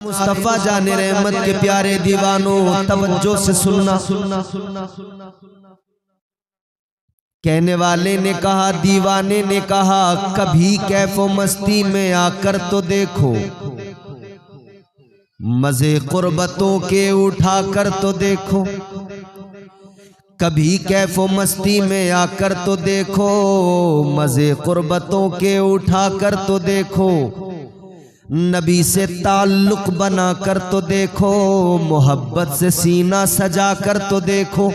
मुस्तफा जाने रहमत के प्यारे दीवानों, तवज्जो से सुनना। कहने वाले ने कहा, दीवाने ने कहा, कभी कैफो मस्ती में आकर तो देखो, मजे कुर्बतों के उठा कर तो देखो। कभी कैफो मस्ती में आकर तो देखो, मजे कुर्बतों के उठा कर तो देखो। नबी से ताल्लुक बना कर तो देखो, मोहब्बत से सीना सजा कर तो देखो।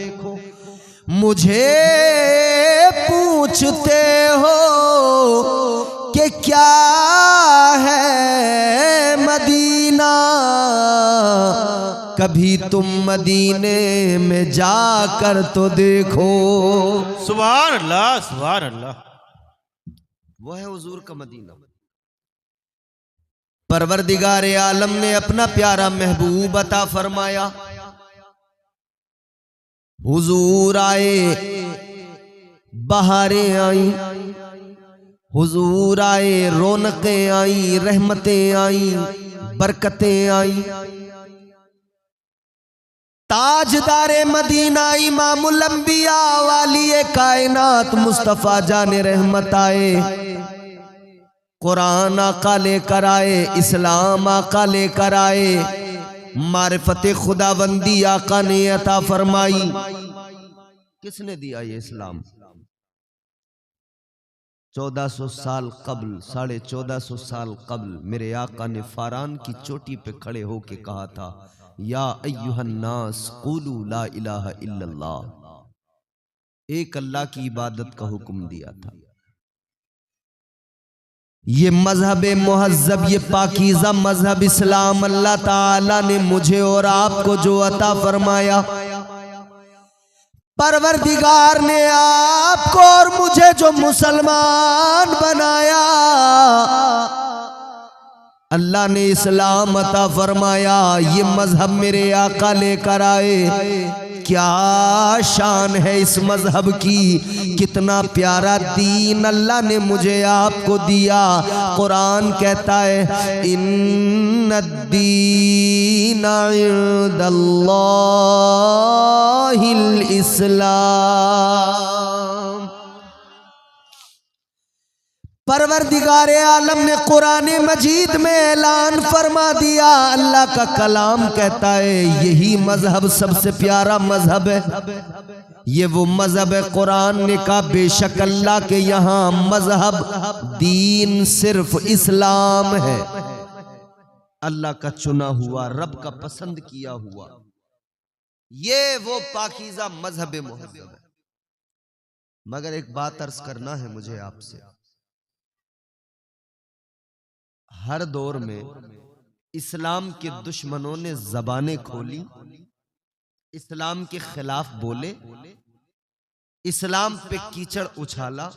मुझे पूछते हो कि क्या है मदीना, कभी तुम मदीने में जाकर तो देखो। सुभान अल्लाह, सुभान अल्लाह। वो है हुजूर का मदीना। परवरदिगार आलम ने अपना प्यारा महबूब अता फरमाया। हुजूर आए, बहारें आई, हुजूर आए, रौनकें आई, रहमतें आई, बरकतें आई। ताजदारे मदीना इमामुल अंबिया वाली कायनात मुस्तफा जाने रहमत आए। कुरान आका लेकर आए, इस्लाम आका लेकर आए, मारिफत खुदाबंदी आका ने अता फरमाई। किसने दिया ये इस्लाम? 1400 साल कबल, 1450 साल कबल मेरे आका ने फारान की चोटी पे खड़े होके कहा था, या अय्युहन्नास क़ूलू ला इलाहा इल्लल्लाह। एक अल्लाह की इबादत का हुक्म दिया था। ये मजहब मुहज्जब, ये पाकीज़ा मजहब इस्लाम अल्लाह ताला ने मुझे और आपको जो अता फरमाया, परवरदिगार ने आपको और मुझे जो मुसलमान बनाया, अल्लाह ने इस्लाम अता फरमाया। ये मजहब मेरे आका लेकर आए। क्या शान है इस मजहब की, कितना प्यारा दीन अल्लाह ने मुझे आपको दिया। कुरान कहता है, इन्नद्दीन इंदल्लाहिल इस्लाम। परवरदिगार आलम ने कुरान मजीद में ऐलान फरमा दिया, अल्लाह का कलाम कहता है यही मजहब सबसे प्यारा मजहब है। ये वो मजहब है, कुरान ने कहा बेशक अल्लाह के यहाँ मजहब दीन सिर्फ इस्लाम है। अल्लाह का चुना हुआ, रब का पसंद किया हुआ, ये वो पाकीज़ा मजहब मुहज्जब है। मगर एक बात अर्ज करना है मुझे आपसे, हर दौर में इस्लाम के दुश्मनों ने ज़बानें खोली, इस्लाम के खिलाफ बोले, इस्लाम पे कीचड़ उछाला।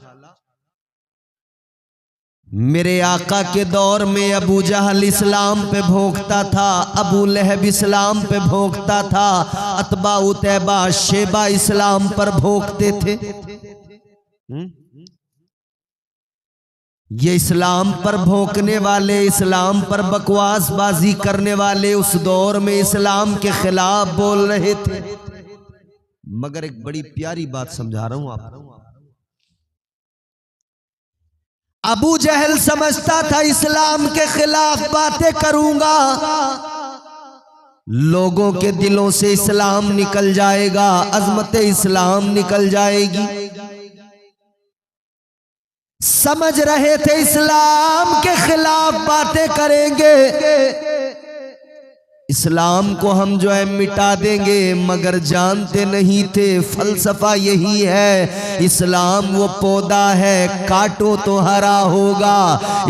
मेरे आका के दौर में अबू जहल इस्लाम पे भोंकता था, अबू लहब इस्लाम पे भोंकता था, अतबा उतैबा शेबा इस्लाम पर भोंकते थे। ये इस्लाम पर भोंकने वाले, इस्लाम पर बकवासबाजी करने वाले उस दौर में इस्लाम के खिलाफ बोल रहे थे। मगर एक बड़ी प्यारी बात समझा रहा हूं आपको। अबू जहल समझता था इस्लाम के खिलाफ बातें करूंगा, लोगों के दिलों से इस्लाम निकल जाएगा, अजमत इस्लाम निकल जाएगी। समझ रहे थे इस्लाम के खिलाफ बातें करेंगे, इस्लाम को हम जो है मिटा देंगे, मगर जानते नहीं थे फलसफा यही है, इस्लाम वो पौधा है काटो तो हरा होगा।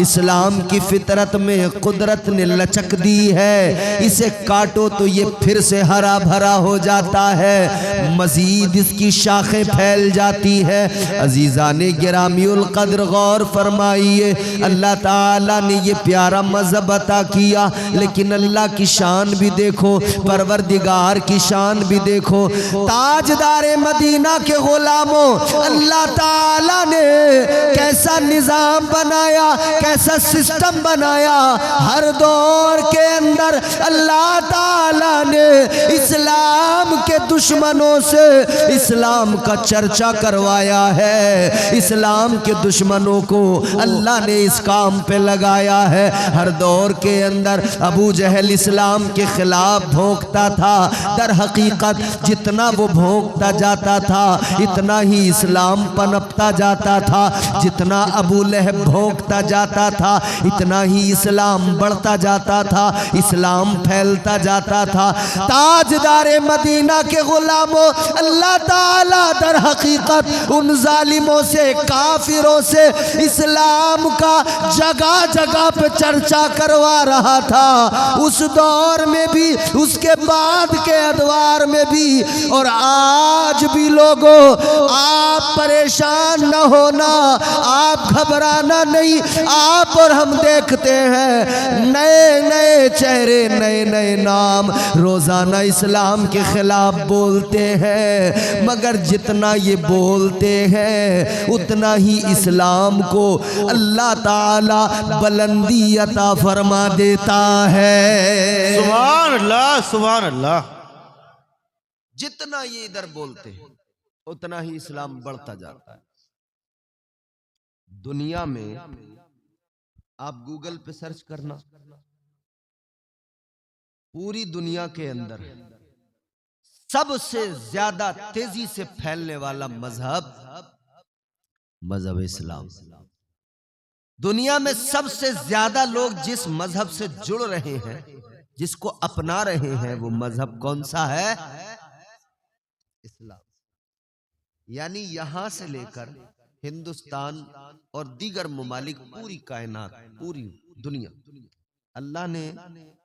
इस्लाम की फितरत में कुदरत ने लचक दी है, इसे काटो तो ये फिर से हरा भरा हो जाता है, मजीद इसकी शाखें फैल जाती है। अजीज़ाने गिरामीउल कद्र गौर फरमाइए, अल्लाह ताला ने ये प्यारा मजहब अता किया, लेकिन अल्लाह की शान शान भी देखो, परवरदिगार की शान भी देखो। ताजदारे मदीना के गुलामों, अल्लाह ताला ने कैसा निजाम बनाया, कैसा सिस्टम बनाया। हर दौर के अंदर अल्लाह ताला ने इस्लाम के दुश्मनों से इस्लाम का चर्चा करवाया है। इस्लाम के दुश्मनों को अल्लाह ने इस काम पे लगाया है। हर दौर के अंदर अबू जहल इस्लाम के खिलाफ भौंकता था, दर हकीकत जितना वो भौंकता जाता था इतना ही इस्लाम पनपता जाता था। जितना अबू लहब भौंकता जाता था इतना ही इस्लाम बढ़ता जाता था, इस्लाम फैलता जाता था। ताजदारे मदीना के गुलामों, अल्लाह ताला दर हकीकत उन जालिमों से, काफिरों से इस्लाम का जगह जगह पे चर्चा करवा रहा था। उस दौर में भी, उसके बाद के अदवार में भी, और आज भी लोगों, आप परेशान न होना, आप घबराना नहीं। आप और हम देखते हैं नए नए चेहरे, नए नए नाम रोजाना इस्लाम के खिलाफ बोलते हैं, मगर जितना ये बोलते हैं उतना ही इस्लाम को अल्लाह ताला बुलंदी अता फरमा देता है। सुभान अल्लाह, सुभान अल्लाह। जितना ये इधर बोलते हैं उतना ही इस्लाम बढ़ता जाता है। दुनिया में आप गूगल पे सर्च करना, पूरी दुनिया के अंदर सबसे ज्यादा तेजी से फैलने वाला मजहब इस्लाम। दुनिया में सबसे ज्यादा लोग जिस मजहब से जुड़ रहे हैं, जिसको अपना रहे हैं, वो मजहब कौन सा है? इस्लाम। यानी यहां से लेकर हिंदुस्तान और दीगर ममालिक, पूरी कायनात, पूरी दुनिया, अल्लाह ने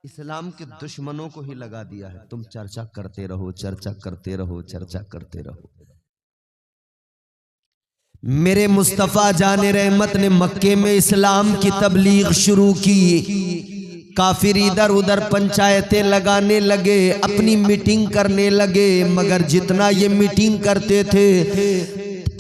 इस्लाम के दुश्मनों को ही लगा दिया है। तुम चर्चा करते रहो, चर्चा करते रहो, चर्चा करते रहो। मेरे मुस्तफ़ा जाने रहमत ने मक्के में इस्लाम की तबलीग शुरू की। काफिर इधर उधर पंचायतें लगाने लगे, अपनी मीटिंग करने लगे, मगर जितना ये मीटिंग करते थे,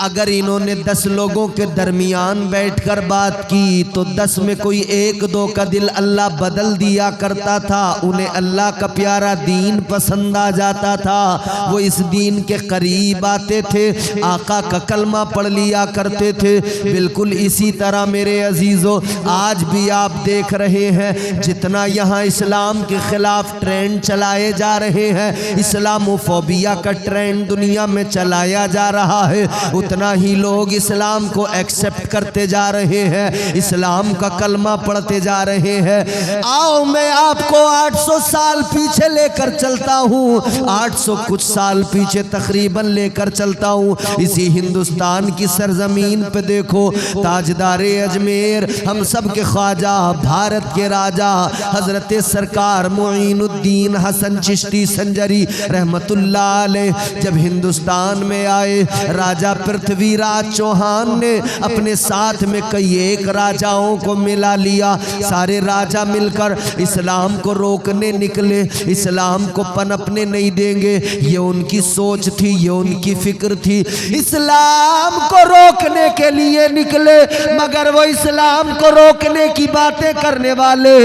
अगर इन्होंने 10 लोगों के दरमियान बैठकर बात की तो 10 में कोई 1-2 का दिल अल्लाह बदल दिया करता था। उन्हें अल्लाह का प्यारा दीन पसंद आ जाता था, वो इस दीन के करीब आते थे, आका का कलमा पढ़ लिया करते थे। बिल्कुल इसी तरह मेरे अजीजों, आज भी आप देख रहे हैं जितना यहाँ इस्लाम के खिलाफ ट्रेंड चलाए जा रहे हैं, इस्लामोफोबिया का ट्रेंड दुनिया में चलाया जा रहा है, उतना ही लोग इस्लाम को एक्सेप्ट करते जा रहे हैं, इस्लाम का कलमा पढ़ते जा रहे हैं। आओ मैं आपको 800 साल पीछे लेकर चलता हूँ, 800 कुछ साल पीछे तकरीबन लेकर चलता हूँ। इसी हिंदुस्तान की सरजमीन पे देखो, ताजदारे अजमेर, हम सब के ख्वाजा, भारत के राजा हजरत सरकार मुईनुद्दीन हसन चिश्ती संजरी रहमतुल्लाह अलैह जब हिंदुस्तान में आए, राजा पृथ्वीराज चौहान ने अपने साथ में कई एक राजाओं को मिला लिया। सारे राजा मिलकर इस्लाम को रोकने निकले, इस्लाम को पनपने नहीं देंगे, ये उनकी सोच थी, ये उनकी फिक्र थी। इस्लाम को रोकने के लिए निकले, मगर वो इस्लाम को रोकने की बातें करने वाले,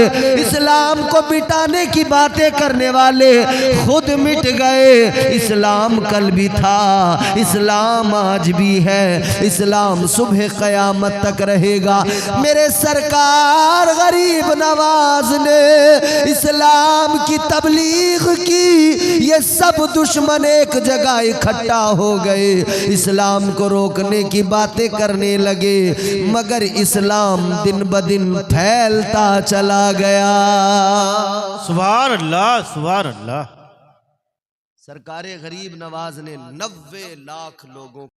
इस्लाम को मिटाने की बातें करने वाले खुद मिट गए। इस्लाम कल भी था, इस्लाम आज भी है, इस्लाम सुबह क़यामत तक रहेगा। मेरे सरकार गरीब नवाज ने इस्लाम की तबलीग की, ये सब दुश्मन एक जगह इकट्ठा हो गए, इस्लाम को रोकने की बातें करने लगे, मगर इस्लाम दिन ब दिन फैलता चला गया। सुभान अल्लाह, सुभान अल्लाह। सरकारे गरीब नवाज ने 90 लाख लोगों